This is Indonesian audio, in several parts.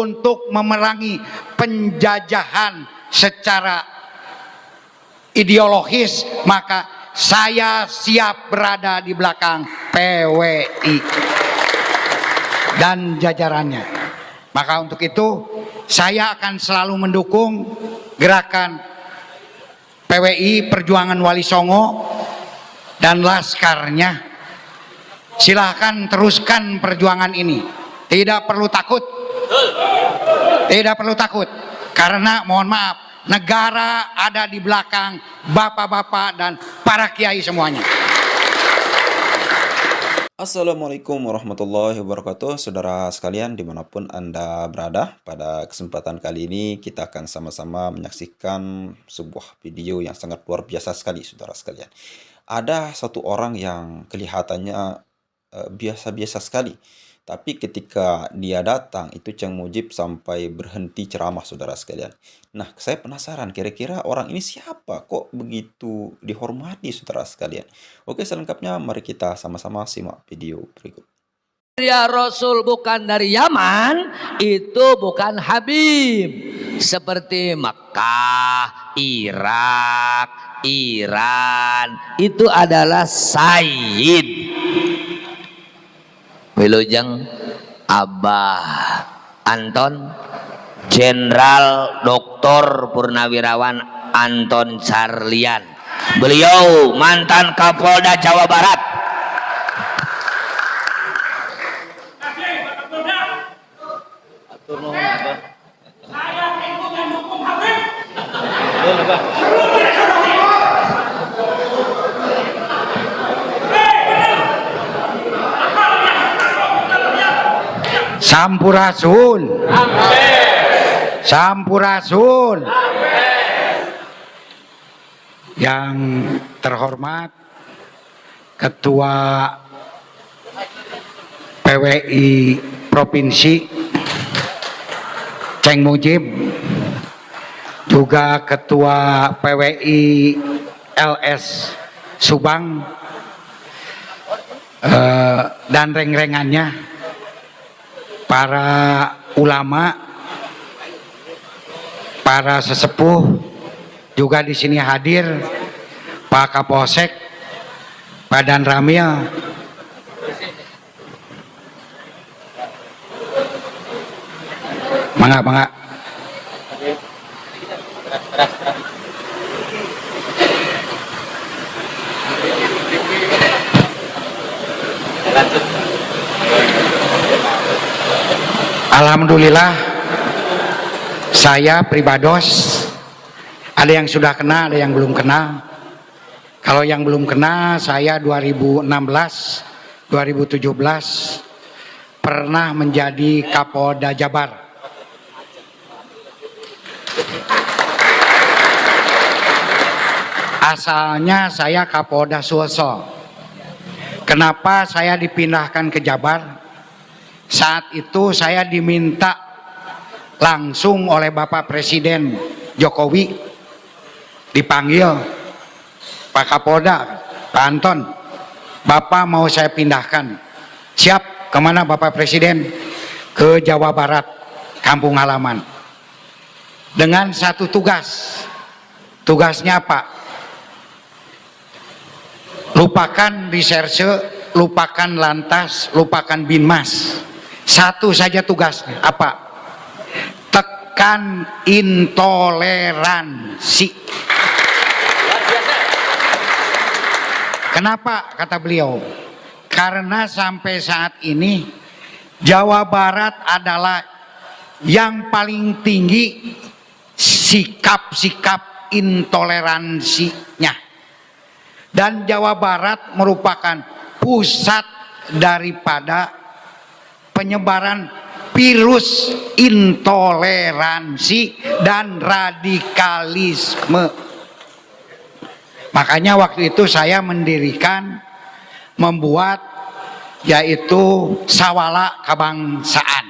untuk memerangi penjajahan secara ideologis, maka saya siap berada di belakang PWI dan jajarannya. Maka untuk itu saya akan selalu mendukung gerakan PWI Perjuangan Wali Songo dan laskarnya. Silahkan teruskan perjuangan ini. Tidak perlu takut. Tidak perlu takut. Karena mohon maaf, negara ada di belakang bapak-bapak dan para kiai semuanya. Assalamualaikum warahmatullahi wabarakatuh. Saudara sekalian dimanapun Anda berada, pada kesempatan kali ini kita akan sama-sama menyaksikan sebuah video yang sangat luar biasa sekali, saudara sekalian. Ada satu orang yang kelihatannya biasa-biasa sekali, tapi ketika dia datang itu Cang Mujib sampai berhenti ceramah, saudara sekalian. Nah, saya penasaran kira-kira orang ini siapa, kok begitu dihormati, saudara sekalian. Oke, selengkapnya mari kita sama-sama simak video berikut. Ya Rasul bukan dari Yaman, itu bukan Habib. Seperti Mekah, Irak, Iran, itu adalah Sayyid. Wilujeng Abah Anton Jenderal Dr. Purnawirawan Anton Carlian. Beliau mantan Kapolda Jawa Barat. Sampurasun. Sampurasun. Yang terhormat Ketua PWI Provinsi Ceng Mujib, juga Ketua PWI LS Subang dan reng-rengannya, para ulama, para sesepuh juga di sini hadir, Pak Kapolsek, Pak Dan Ramil, mangga. Alhamdulillah, saya pribados, ada yang sudah kena, ada yang belum kena. Kalau yang belum kena, saya 2016, 2017 pernah menjadi Kapolda Jabar. Asalnya saya Kapolda Sulsel. Kenapa saya dipindahkan ke Jabar? Saat itu saya diminta langsung oleh Bapak Presiden Jokowi, dipanggil, Pak Kapolda, Pak Anton, Bapak mau saya pindahkan. Siap, kemana Bapak Presiden? Ke Jawa Barat, kampung halaman. Dengan satu tugas. Tugasnya apa? Lupakan reserse, lupakan lantas, lupakan binmas. Satu saja tugasnya, apa? Tekan intoleransi. Kenapa kata beliau? Karena sampai saat ini Jawa Barat adalah yang paling tinggi sikap-sikap intoleransinya. Dan Jawa Barat merupakan pusat daripada penyebaran virus intoleransi dan radikalisme. Makanya waktu itu saya membuat yaitu Sawala Kebangsaan.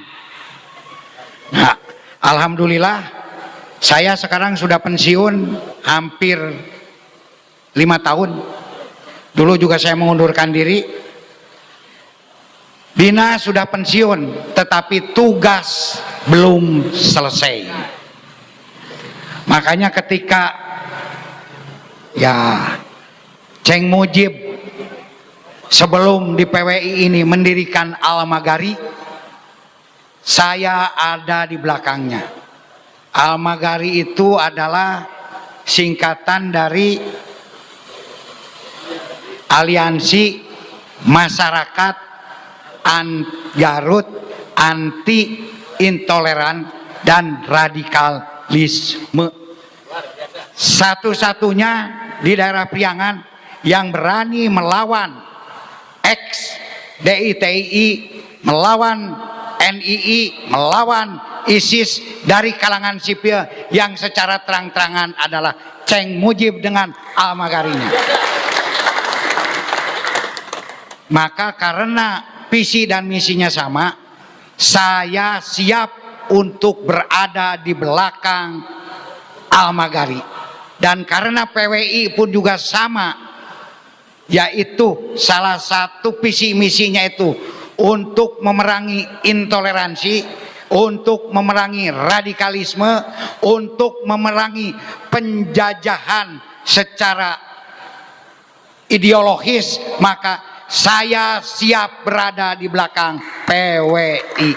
Nah, alhamdulillah saya sekarang sudah pensiun hampir 5 tahun. Dulu juga saya mengundurkan diri. Bina sudah pensiun, tetapi tugas belum selesai. Makanya ketika Ceng Mujib sebelum di PWI ini mendirikan Al-Magari, saya ada di belakangnya. Al-Magari itu adalah singkatan dari Aliansi Masyarakat Garut Anti Intoleran dan Radikalisme. Satu-satunya di daerah Priangan yang berani melawan ex-DITII, melawan NII, melawan ISIS dari kalangan sipil yang secara terang-terangan adalah Ceng Mujib dengan Al-Magarinya. Maka karena visi dan misinya sama, saya siap untuk berada di belakang Al-Magari. Dan karena PWI pun juga sama, yaitu salah satu visi misinya itu untuk memerangi intoleransi, untuk memerangi radikalisme, untuk memerangi penjajahan secara ideologis, maka saya siap berada di belakang PWI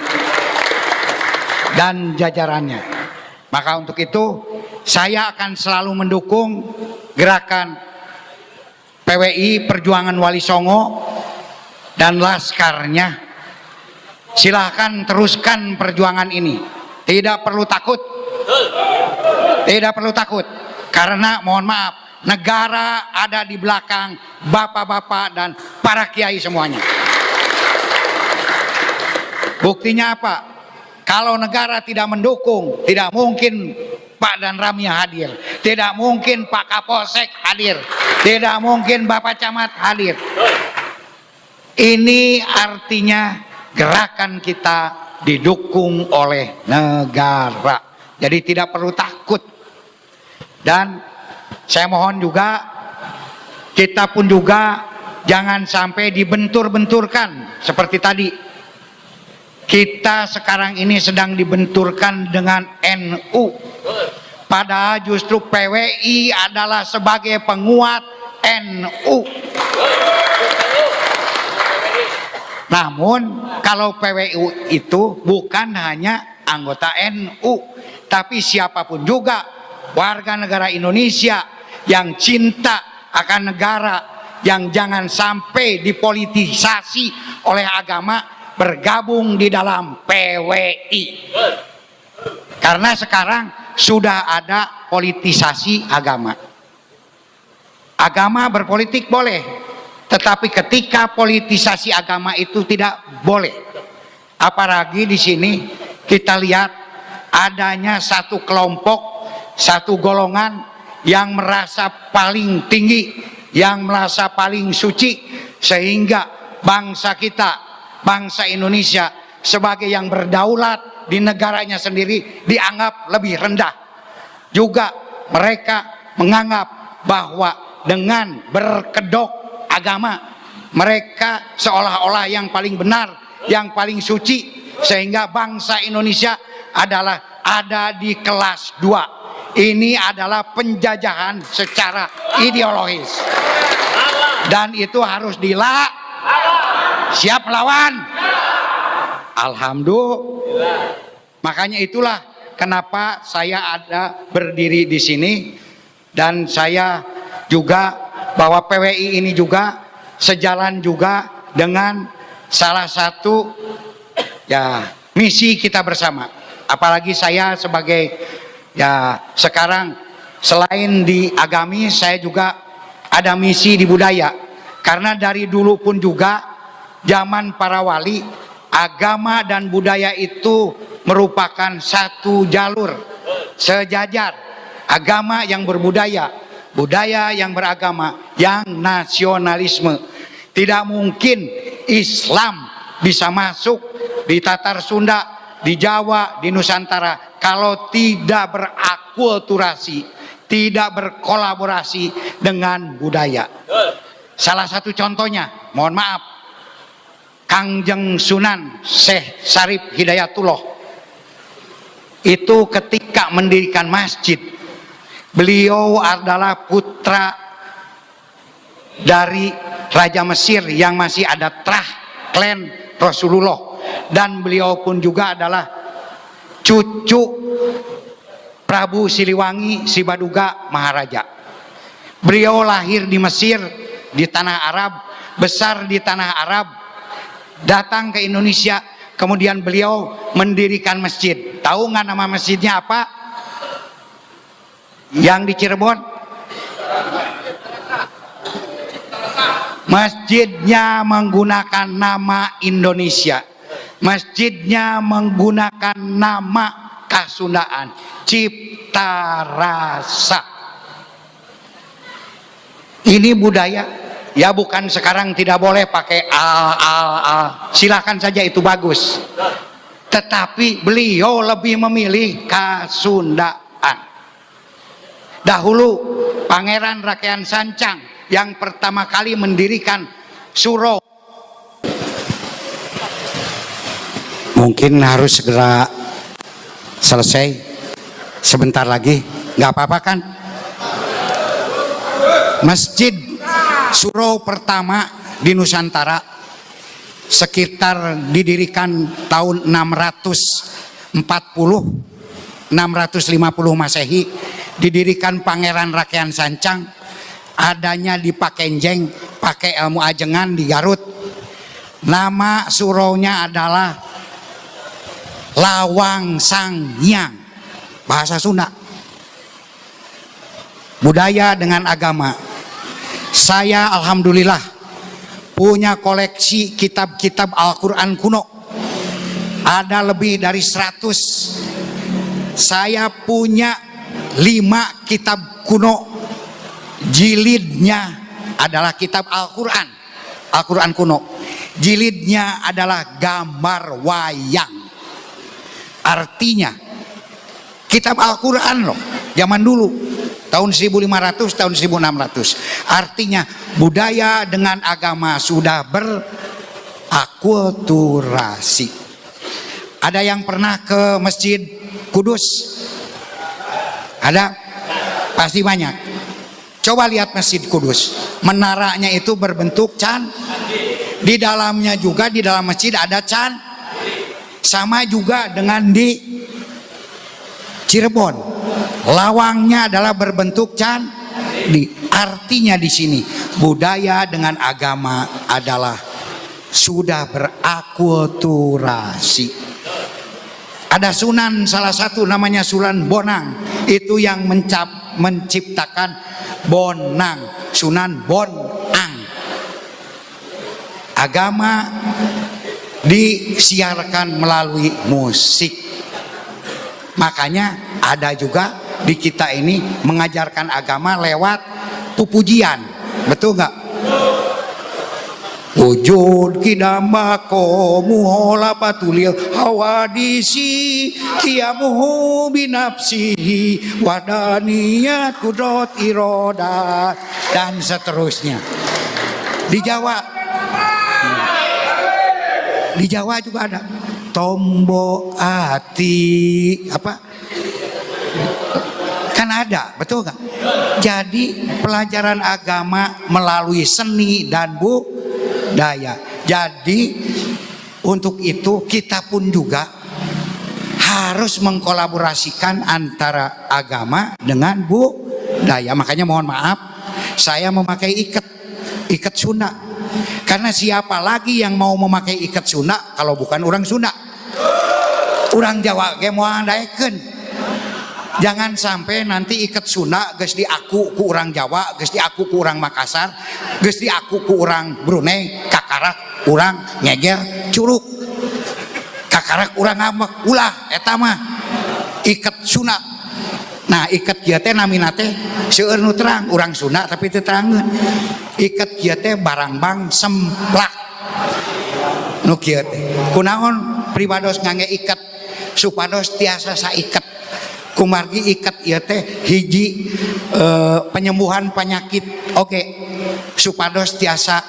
dan jajarannya. Maka untuk itu saya akan selalu mendukung gerakan PWI Perjuangan Wali Songo dan laskarnya. Silahkan teruskan perjuangan ini. Tidak perlu takut. Tidak perlu takut. Karena mohon maaf, negara ada di belakang bapak-bapak dan para kiai semuanya. Buktinya apa? Kalau negara tidak mendukung, tidak mungkin Pak Dan Ramya hadir, tidak mungkin Pak Kapolsek hadir, tidak mungkin Bapak Camat hadir. Ini artinya gerakan kita didukung oleh negara. Jadi tidak perlu takut. Dan saya mohon juga, kita pun juga jangan sampai dibentur-benturkan seperti tadi. Kita sekarang ini sedang dibenturkan dengan NU. Padahal justru PWI adalah sebagai penguat NU. Namun kalau PWI itu bukan hanya anggota NU, tapi siapapun juga warga negara Indonesia yang cinta akan negara, yang jangan sampai dipolitisasi oleh agama, bergabung di dalam PWI. Karena sekarang sudah ada politisasi agama. Agama berpolitik boleh, tetapi ketika politisasi agama itu tidak boleh. Apalagi di sini kita lihat adanya satu kelompok, satu golongan yang merasa paling tinggi, yang merasa paling suci, sehingga bangsa kita, bangsa Indonesia sebagai yang berdaulat di negaranya sendiri dianggap lebih rendah. Juga mereka menganggap bahwa dengan berkedok agama mereka seolah-olah yang paling benar, yang paling suci, sehingga bangsa Indonesia adalah ada di kelas 2. Ini adalah penjajahan secara ideologis, dan itu harus siap melawan. Alhamdulillah. Makanya itulah kenapa saya ada berdiri di sini, dan saya juga bahwa PWI ini juga sejalan juga dengan salah satu misi kita bersama. Apalagi saya sebagai sekarang selain di agami, saya juga ada misi di budaya. Karena dari dulu pun juga zaman para wali, agama dan budaya itu merupakan satu jalur, sejajar. Agama yang berbudaya, budaya yang beragama, yang nasionalisme. Tidak mungkin Islam bisa masuk di Tatar Sunda, di Jawa, di Nusantara kalau tidak berakulturasi, tidak berkolaborasi dengan budaya. Salah satu contohnya, mohon maaf, Kangjeng Sunan Syekh Syarif Hidayatullah itu ketika mendirikan masjid, beliau adalah putra dari Raja Mesir yang masih ada terah klan Rasulullah, dan beliau pun juga adalah cucu Prabu Siliwangi Sibaduga Maharaja. Beliau lahir di Mesir, di tanah Arab, besar di tanah Arab, datang ke Indonesia, kemudian beliau mendirikan masjid. Tahu nggak nama masjidnya apa? Yang di Cirebon? Masjidnya menggunakan nama Indonesia. Masjidnya menggunakan nama Kasundaan, Cipta Rasa. Ini budaya. Ya bukan sekarang tidak boleh pakai al. Silakan saja, itu bagus. Tetapi beliau lebih memilih Kasundaan. Dahulu Pangeran Rakyat Sancang yang pertama kali mendirikan surau. Mungkin harus segera selesai sebentar lagi, nggak apa-apa kan? Masjid surau pertama di Nusantara sekitar didirikan tahun 650 Masehi, didirikan Pangeran Rakyat Sancang, adanya di Pakenjeng, pakai ilmu ajengan di Garut. Nama suraunya adalah Lawang Sanghyang, bahasa Sunda. Budaya dengan agama. Saya alhamdulillah punya koleksi kitab-kitab Al-Quran kuno, ada lebih dari 100. Saya punya 5 kitab kuno, jilidnya adalah kitab Al-Quran, Al-Quran kuno. Jilidnya adalah gambar wayang. Artinya kitab Al-Quran loh, zaman dulu, tahun 1500, tahun 1600. Artinya budaya dengan agama sudah berakulturasi. Ada yang pernah ke Masjid Kudus? Ada? Pasti banyak. Coba lihat Masjid Kudus. Menaranya itu berbentuk can. Di dalamnya juga, di dalam masjid ada can. Sama juga dengan di Cirebon. Lawangnya adalah berbentuk candi. Artinya di sini budaya dengan agama adalah sudah berakulturasi. Ada sunan salah satu namanya Sunan Bonang, itu yang menciptakan Bonang, Sunan Bonang. Agama disiarkan melalui musik. Makanya ada juga di kita ini mengajarkan agama lewat pupujian. Betul nggak? Wujud kidambako muhola patulil hawadisi kiamuhu binafsihi wadaniyat kudrot irodat, dan seterusnya. Di Jawa juga ada tombo ati apa, kan ada, betul nggak? Jadi pelajaran agama melalui seni dan budaya. Jadi untuk itu kita pun juga harus mengkolaborasikan antara agama dengan budaya. Makanya mohon maaf, saya memakai ikat Sunda. Karena siapa lagi yang mau memakai ikat Sunda kalau bukan orang Sunda? Orang Jawa ge moal daekeun. Jangan sampai nanti ikat Sunda geus diaku ku orang Jawa, geus diaku ku orang Makassar, geus diaku ku orang Brunei, kakarak urang ngegel curug. Kakarak urang ngambek ulah eta mah ikat Sunda. Nah, ikat kieu teh namina teh seueur nu terang, urang Sunda tapi teu terangkeun. Ikat kieu teh barang-bang semplak. Nu kieu teh. Kunaon pribados ngangge ikat supados tiasa saiket. Kumargi ikat ieu teh hiji penyembuhan penyakit. Oke. Supados tiasa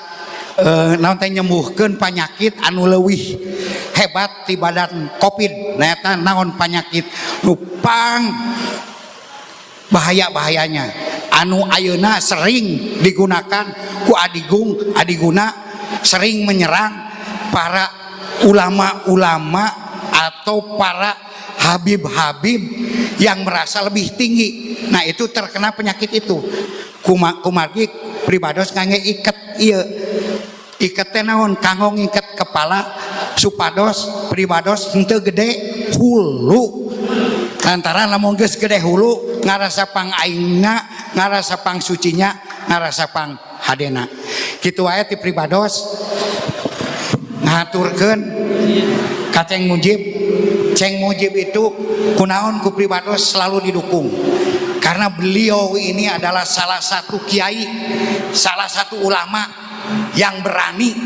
naon teh nyembuhkeun penyakit anu leuwih hebat ti badan Covid. Nah eta naon penyakit nu pang bahaya-bahayanya anu ayeuna sering digunakan ku adiguna sering menyerang para ulama-ulama atau para habib-habib yang merasa lebih tinggi. Nah itu terkena penyakit itu. Kumargi pribados ngangge iket ieu. Iket teh naon? Kanggo ngiket kepala supados pribados henteu gede hulu. Lantaran lamun geus gede hulu ngarasa pang aingna, ngarasa pang sucinya, ngarasa pang hadena. Kitu wae ti pribados ngaturkeun ka Ceng Mujib. Ceng Mujib itu kunaon ku pribados selalu didukung. Karena beliau ini adalah salah satu kiai, salah satu ulama yang berani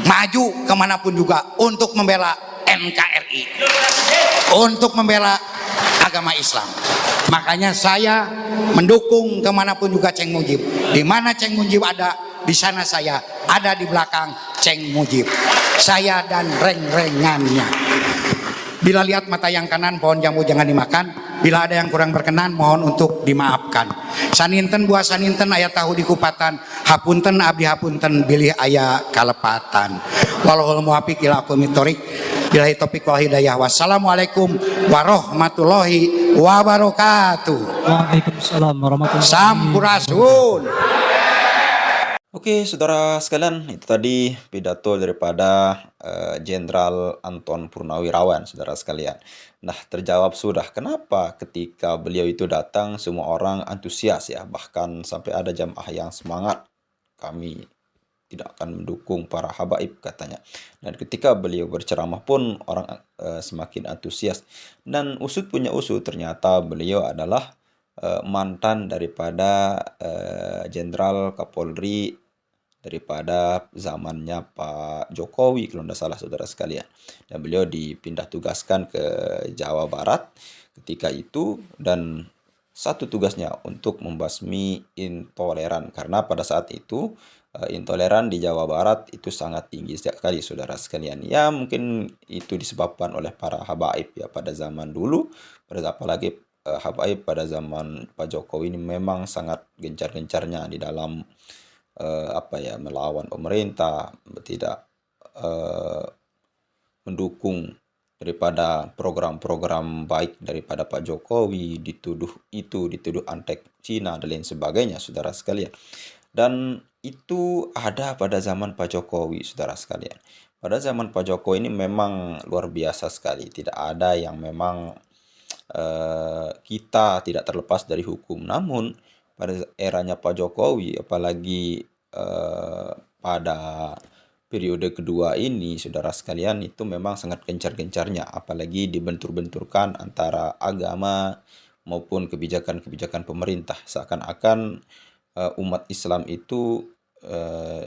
maju kemanapun juga untuk membela NKRI, untuk membela agama Islam. Makanya saya mendukung kemanapun juga Ceng Mujib. Di mana Ceng Mujib ada, di sana saya ada di belakang Ceng Mujib. Saya dan reng-rengannya. Bila lihat mata yang kanan, pohon jambu jangan dimakan. Bila ada yang kurang berkenan, mohon untuk dimaafkan. Saninten buah saninten aya tahu di kupatan. Hapunten abdi hapunten bilih aya kalepatan. Wallahul muwaffiq ila aqwamit thoriq. Billahi taufiq wal hidayah. Wassalamualaikum warahmatullahi wabarakatuh. Waalaikumsalam warahmatullahi Sampurasun. Oke, saudara sekalian, itu tadi pidato daripada Jenderal Anton Purnawirawan, saudara sekalian. Nah, terjawab sudah kenapa ketika beliau itu datang semua orang antusias ya, bahkan sampai ada jamaah yang semangat. Kami tidak akan mendukung para habaib katanya. Dan ketika beliau berceramah pun orang semakin antusias. Dan usut punya usut, ternyata beliau adalah mantan daripada Jenderal Kapolri daripada zamannya Pak Jokowi kalau tidak salah, saudara sekalian. Dan beliau dipindah tugaskan ke Jawa Barat ketika itu, dan satu tugasnya untuk membasmi intoleran, karena pada saat itu intoleran di Jawa Barat itu sangat tinggi sekali, saudara sekalian. Ya mungkin itu disebabkan oleh para habaib ya pada zaman dulu, apalagi habaib pada zaman Pak Jokowi ini memang sangat gencar-gencarnya di dalam melawan pemerintah, tidak mendukung daripada program-program baik daripada Pak Jokowi, dituduh antek Cina dan lain sebagainya, saudara sekalian. Dan itu ada pada zaman Pak Jokowi, saudara sekalian. Pada zaman Pak Jokowi ini memang luar biasa sekali, tidak ada yang memang kita tidak terlepas dari hukum. Namun pada eranya Pak Jokowi, apalagi pada periode kedua ini, saudara sekalian, itu memang sangat gencar-gencarnya, apalagi dibentur-benturkan antara agama maupun kebijakan-kebijakan pemerintah. Seakan-akan umat Islam itu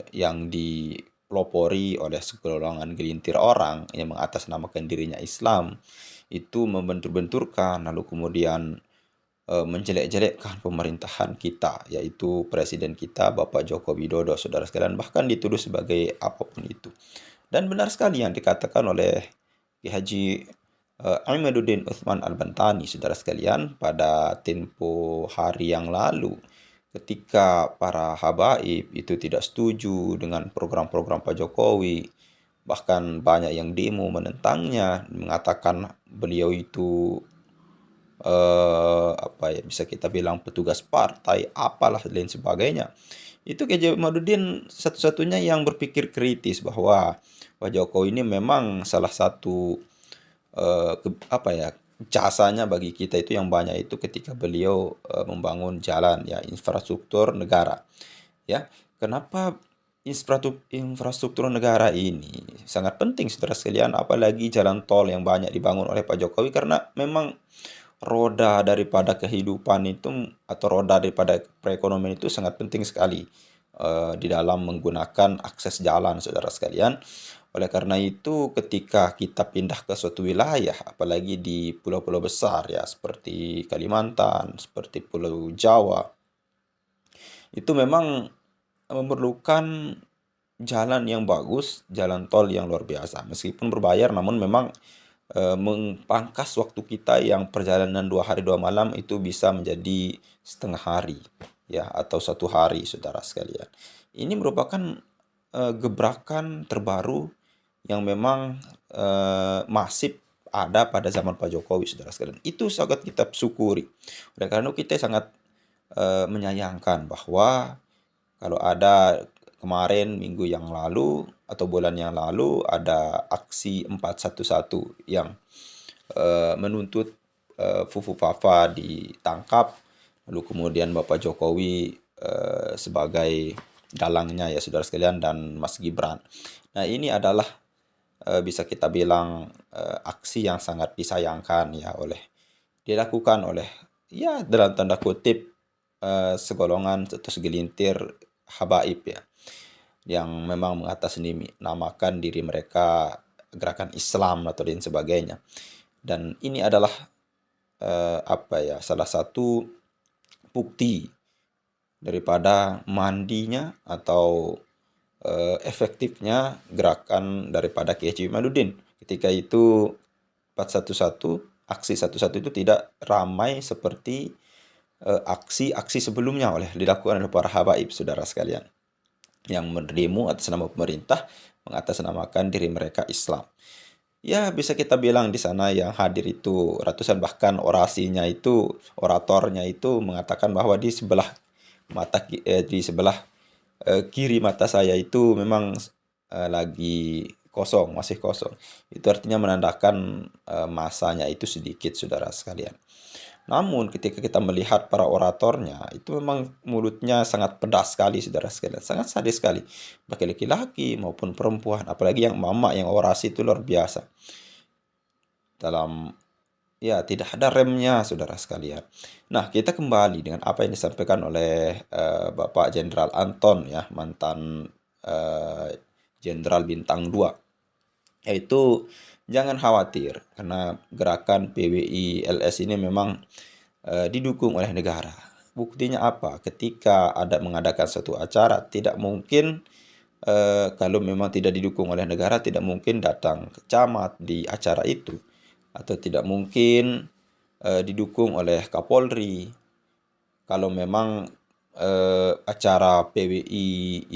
yang dipelopori oleh segolongan gelintir orang yang mengatasnamakan dirinya Islam, itu membentur-benturkan, lalu kemudian menjelek-jelekkan pemerintahan kita, yaitu presiden kita Bapak Joko Widodo, saudara sekalian, bahkan dituduh sebagai apapun itu. Dan benar sekali yang dikatakan oleh Ki Haji Imaduddin Utsman Al-Bantani, saudara sekalian, pada tempo hari yang lalu, ketika para habaib itu tidak setuju dengan program-program Pak Jokowi, bahkan banyak yang demo menentangnya, mengatakan beliau itu bisa kita bilang petugas partai, apalah lain sebagainya. Itu Kiai Imaduddin satu-satunya yang berpikir kritis bahwa Pak Jokowi ini memang salah satu jasanya bagi kita itu yang banyak itu ketika beliau membangun jalan ya, infrastruktur negara. Ya, kenapa infrastruktur negara ini sangat penting, saudara sekalian, apalagi jalan tol yang banyak dibangun oleh Pak Jokowi, karena memang roda daripada kehidupan itu atau roda daripada perekonomian itu sangat penting sekali di dalam menggunakan akses jalan, saudara sekalian. Oleh karena itu ketika kita pindah ke suatu wilayah, apalagi di pulau-pulau besar ya seperti Kalimantan, seperti Pulau Jawa, itu memang memerlukan jalan yang bagus, jalan tol yang luar biasa. Meskipun berbayar, namun memang mempangkas waktu kita yang perjalanan 2 hari 2 malam itu bisa menjadi setengah hari, ya, atau 1 hari, saudara sekalian. Ini merupakan gebrakan terbaru yang memang masif ada pada zaman Pak Jokowi, saudara sekalian. Itu sangat kita syukuri. Oleh karena itu kita sangat menyayangkan bahwa kalau ada kemarin minggu yang lalu atau bulan yang lalu ada aksi 411 yang menuntut Fufu Fafa ditangkap, lalu kemudian Bapak Jokowi sebagai dalangnya, ya saudara sekalian, dan Mas Gibran. Nah, ini adalah bisa kita bilang aksi yang sangat disayangkan ya dilakukan oleh, ya, dalam tanda kutip, segolongan atau segelintir habaib, ya, yang memang mengatasnamakan diri mereka gerakan Islam atau lain sebagainya. Dan ini adalah salah satu bukti daripada mandinya atau efektifnya gerakan daripada Kiai Haji Imaduddin. Ketika itu 411, aksi 11 itu tidak ramai seperti aksi-aksi sebelumnya dilakukan oleh para habaib, saudara sekalian, yang berdemo atas nama pemerintah mengatasnamakan diri mereka Islam. Ya, bisa kita bilang di sana yang hadir itu ratusan, bahkan oratornya itu mengatakan bahwa di sebelah kiri mata saya itu memang lagi kosong, masih kosong. Itu artinya menandakan masanya itu sedikit, saudara sekalian. Namun ketika kita melihat para oratornya, itu memang mulutnya sangat pedas sekali, saudara sekalian. Sangat sadis sekali. Baik laki-laki maupun perempuan. Apalagi yang mama yang orasi itu luar biasa. Tidak ada remnya, saudara sekalian. Nah, kita kembali dengan apa yang disampaikan oleh Bapak Jenderal Anton, ya, mantan Jenderal Bintang 2. Yaitu jangan khawatir, karena gerakan PWI LS ini memang didukung oleh negara. Buktinya apa? Ketika ada mengadakan suatu acara, tidak mungkin kalau memang tidak didukung oleh negara, tidak mungkin datang ke camat di acara itu, atau tidak mungkin didukung oleh Kapolri. Kalau memang acara PWI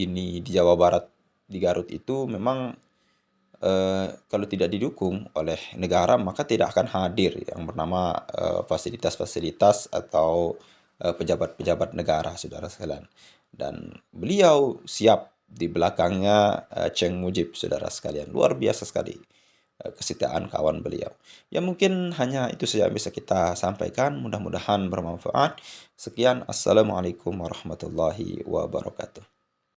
ini di Jawa Barat, di Garut itu memang kalau tidak didukung oleh negara, maka tidak akan hadir yang bernama fasilitas-fasilitas atau pejabat-pejabat negara, saudara sekalian. Dan beliau siap di belakangnya Cheng Mujib, saudara sekalian. Luar biasa sekali kesetiaan kawan beliau. Ya, mungkin hanya itu saja yang bisa kita sampaikan. Mudah-mudahan bermanfaat. Sekian, assalamualaikum warahmatullahi wabarakatuh.